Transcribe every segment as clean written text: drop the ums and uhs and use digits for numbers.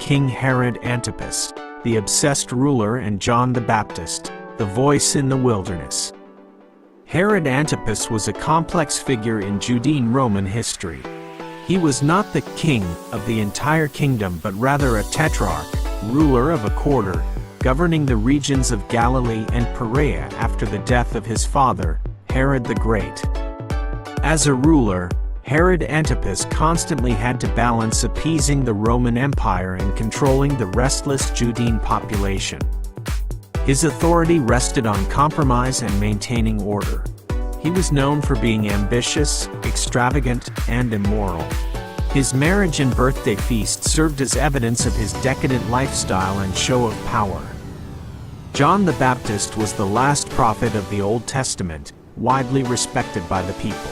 King Herod Antipas, the obsessed ruler, and John the Baptist, the voice in the wilderness. Herod Antipas was a complex figure in Judean Roman history. He was not the king of the entire kingdom but rather a tetrarch, ruler of a quarter, governing the regions of Galilee and Perea after the death of his father, Herod the Great. As a ruler, Herod Antipas constantly had to balance appeasing the Roman Empire and controlling the restless Judean population. His authority rested on compromise and maintaining order. He was known for being ambitious, extravagant, and immoral. His marriage and birthday feast served as evidence of his decadent lifestyle and show of power. John the Baptist was the last prophet of the Old Testament, widely respected by the people.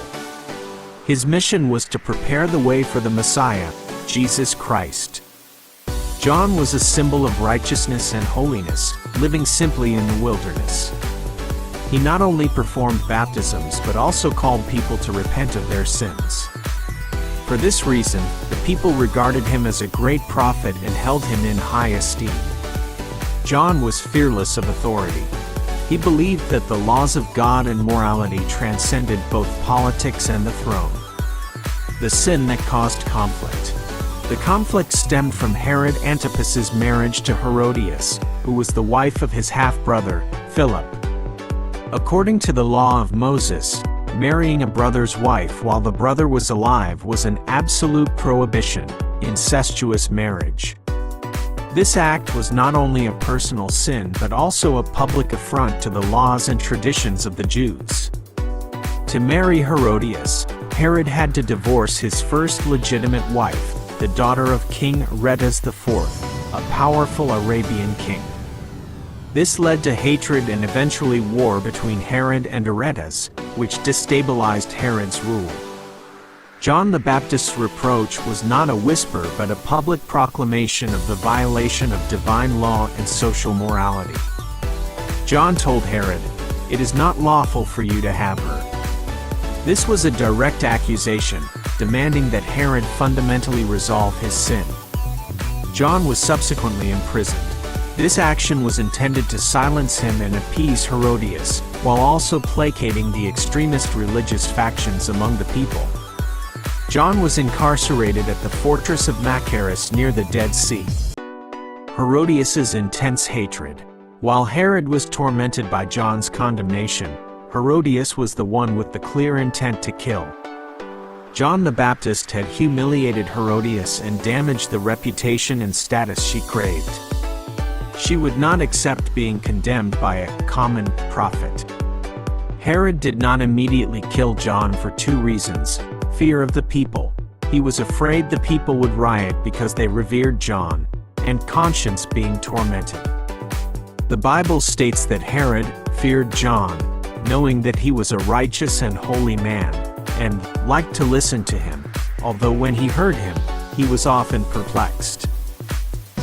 His mission was to prepare the way for the Messiah, Jesus Christ. John was a symbol of righteousness and holiness, living simply in the wilderness. He not only performed baptisms but also called people to repent of their sins. For this reason, the people regarded him as a great prophet and held him in high esteem. John was fearless of authority. He believed that the laws of God and morality transcended both politics and the throne. The sin that caused conflict. The conflict stemmed from Herod Antipas's marriage to Herodias, who was the wife of his half-brother, Philip. According to the law of Moses, marrying a brother's wife while the brother was alive was an absolute prohibition, incestuous marriage. This act was not only a personal sin but also a public affront to the laws and traditions of the Jews. To marry Herodias, Herod had to divorce his first legitimate wife, the daughter of King Aretas IV, a powerful Arabian king. This led to hatred and eventually war between Herod and Aretas, which destabilized Herod's rule. John the Baptist's reproach was not a whisper but a public proclamation of the violation of divine law and social morality. John told Herod, "It is not lawful for you to have her." This was a direct accusation, demanding that Herod fundamentally resolve his sin. John was subsequently imprisoned. This action was intended to silence him and appease Herodias, while also placating the extremist religious factions among the people. John was incarcerated at the fortress of Machaerus near the Dead Sea. Herodias's intense hatred. While Herod was tormented by John's condemnation, Herodias was the one with the clear intent to kill. John the Baptist had humiliated Herodias and damaged the reputation and status she craved. She would not accept being condemned by a common prophet. Herod did not immediately kill John for two reasons: fear of the people. He was afraid the people would riot because they revered John, and conscience being tormented. The Bible states that Herod feared John, knowing that he was a righteous and holy man, and liked to listen to him, although when he heard him, he was often perplexed.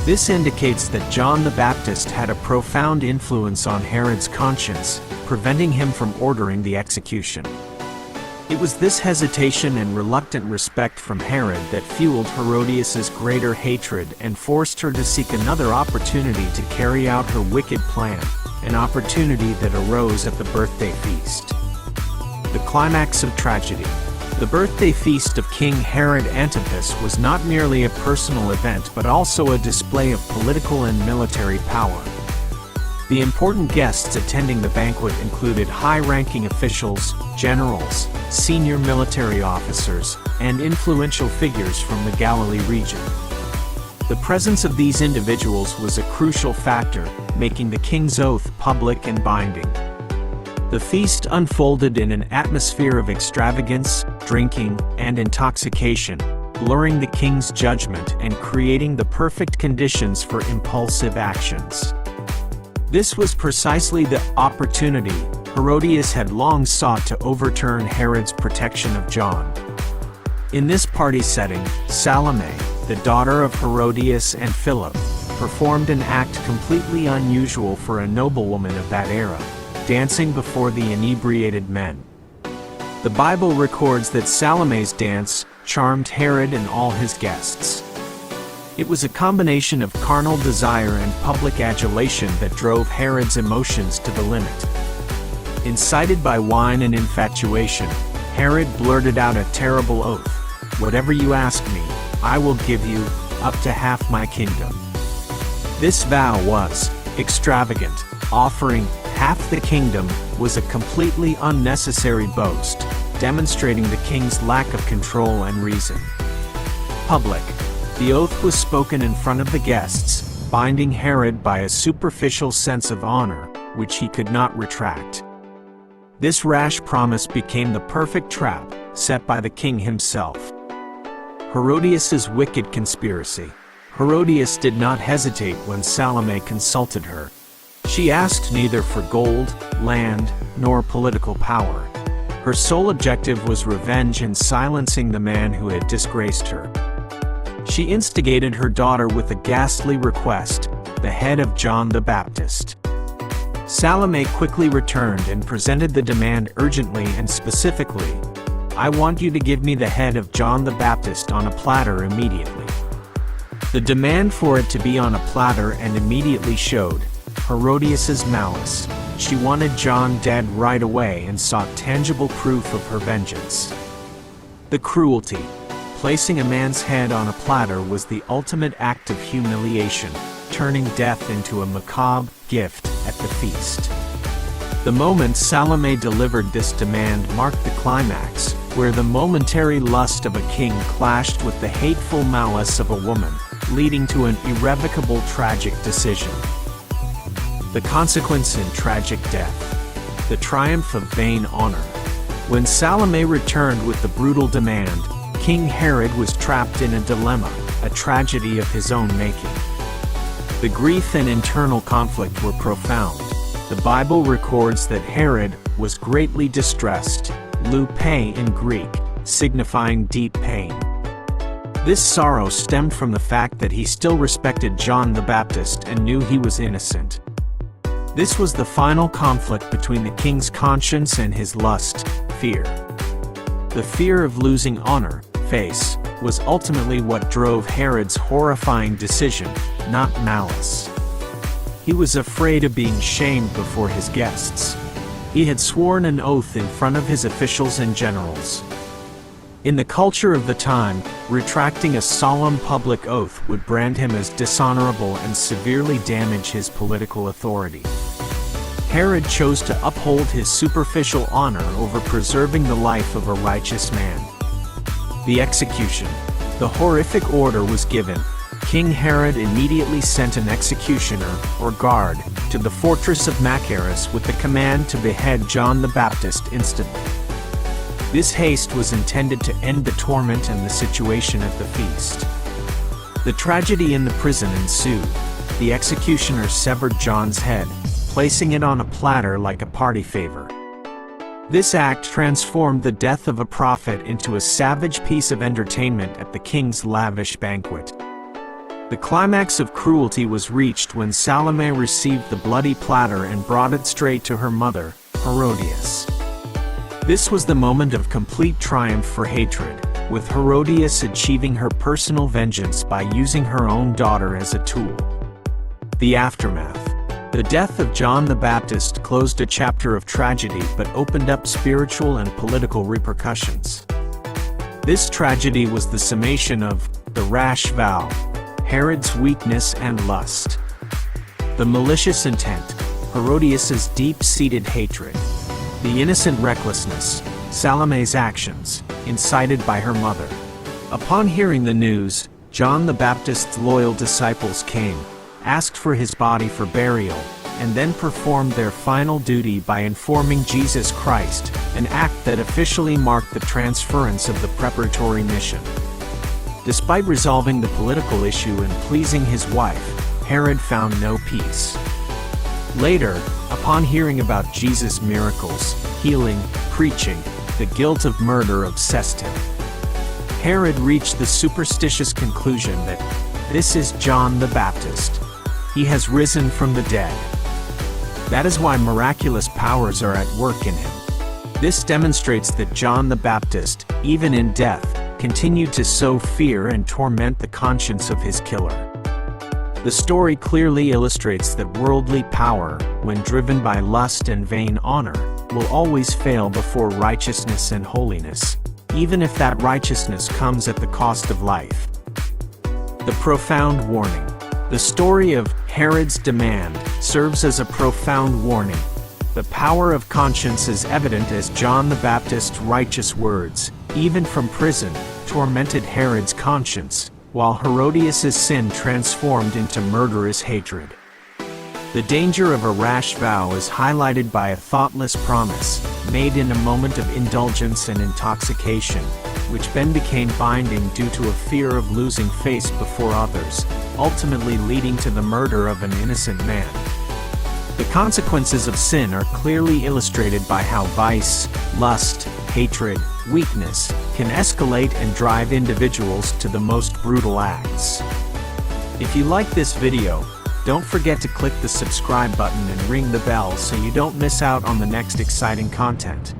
This indicates that John the Baptist had a profound influence on Herod's conscience, preventing him from ordering the execution. It was this hesitation and reluctant respect from Herod that fueled Herodias's greater hatred and forced her to seek another opportunity to carry out her wicked plan, an opportunity that arose at the birthday feast. The climax of tragedy. The birthday feast of King Herod Antipas was not merely a personal event but also a display of political and military power. The important guests attending the banquet included high-ranking officials, generals, senior military officers, and influential figures from the Galilee region. The presence of these individuals was a crucial factor, making the king's oath public and binding. The feast unfolded in an atmosphere of extravagance, drinking, and intoxication, blurring the king's judgment and creating the perfect conditions for impulsive actions. This was precisely the opportunity Herodias had long sought to overturn Herod's protection of John. In this party setting, Salome, the daughter of Herodias and Philip, performed an act completely unusual for a noblewoman of that era, dancing before the inebriated men. The Bible records that Salome's dance charmed Herod and all his guests. It was a combination of carnal desire and public adulation that drove Herod's emotions to the limit. Incited by wine and infatuation, Herod blurted out a terrible oath: "Whatever you ask me, I will give you, up to half my kingdom." This vow was extravagant. Offering half the kingdom was a completely unnecessary boast, demonstrating the king's lack of control and reason. Public. The oath was spoken in front of the guests, binding Herod by a superficial sense of honor, which he could not retract. This rash promise became the perfect trap, set by the king himself. Herodias's wicked conspiracy. Herodias did not hesitate when Salome consulted her. She asked neither for gold, land, nor political power. Her sole objective was revenge and silencing the man who had disgraced her. She instigated her daughter with a ghastly request: the head of John the Baptist. Salome quickly returned and presented the demand urgently and specifically: "I want you to give me the head of John the Baptist on a platter immediately." The demand for it to be on a platter and immediately showed Herodias's malice. She wanted John dead right away and sought tangible proof of her vengeance. The cruelty. Placing a man's head on a platter was the ultimate act of humiliation, turning death into a macabre gift at the feast. The moment Salome delivered this demand marked the climax, where the momentary lust of a king clashed with the hateful malice of a woman, leading to an irrevocable tragic decision. The consequence in tragic death. The triumph of vain honor. When Salome returned with the brutal demand, King Herod was trapped in a dilemma, a tragedy of his own making. The grief and internal conflict were profound. The Bible records that Herod was greatly distressed, lupe in Greek, signifying deep pain. This sorrow stemmed from the fact that he still respected John the Baptist and knew he was innocent. This was the final conflict between the king's conscience and his lust, fear. The fear of losing honor, face, was ultimately what drove Herod's horrifying decision, not malice. He was afraid of being shamed before his guests. He had sworn an oath in front of his officials and generals. In the culture of the time, retracting a solemn public oath would brand him as dishonorable and severely damage his political authority. Herod chose to uphold his superficial honor over preserving the life of a righteous man. The execution. The horrific order was given. King Herod immediately sent an executioner, or guard, to the fortress of Machaerus with the command to behead John the Baptist instantly. This haste was intended to end the torment and the situation at the feast. The tragedy in the prison ensued. The executioner severed John's head, placing it on a platter like a party favor. This act transformed the death of a prophet into a savage piece of entertainment at the king's lavish banquet. The climax of cruelty was reached when Salome received the bloody platter and brought it straight to her mother, Herodias. This was the moment of complete triumph for hatred, with Herodias achieving her personal vengeance by using her own daughter as a tool. The aftermath. The death of John the Baptist closed a chapter of tragedy but opened up spiritual and political repercussions. This tragedy was the summation of the rash vow, Herod's weakness and lust, the malicious intent, Herodias's deep-seated hatred, the innocent recklessness, Salome's actions, incited by her mother. Upon hearing the news, John the Baptist's loyal disciples came, asked for his body for burial, and then performed their final duty by informing Jesus Christ, an act that officially marked the transference of the preparatory mission. Despite resolving the political issue and pleasing his wife, Herod found no peace. Later, upon hearing about Jesus' miracles, healing, preaching, the guilt of murder obsessed him. Herod reached the superstitious conclusion that this is John the Baptist. He has risen from the dead. That is why miraculous powers are at work in him. This demonstrates that John the Baptist, even in death, continued to sow fear and torment the conscience of his killer. The story clearly illustrates that worldly power, when driven by lust and vain honor, will always fail before righteousness and holiness, even if that righteousness comes at the cost of life. The profound warning. The story of Herod's demand serves as a profound warning. The power of conscience is evident as John the Baptist's righteous words, even from prison, tormented Herod's conscience, while Herodias' sin transformed into murderous hatred. The danger of a rash vow is highlighted by a thoughtless promise, made in a moment of indulgence and intoxication, which then became binding due to a fear of losing face before others, ultimately leading to the murder of an innocent man. The consequences of sin are clearly illustrated by how vice, lust, hatred, weakness can escalate and drive individuals to the most brutal acts. If you like this video, don't forget to click the subscribe button and ring the bell so you don't miss out on the next exciting content.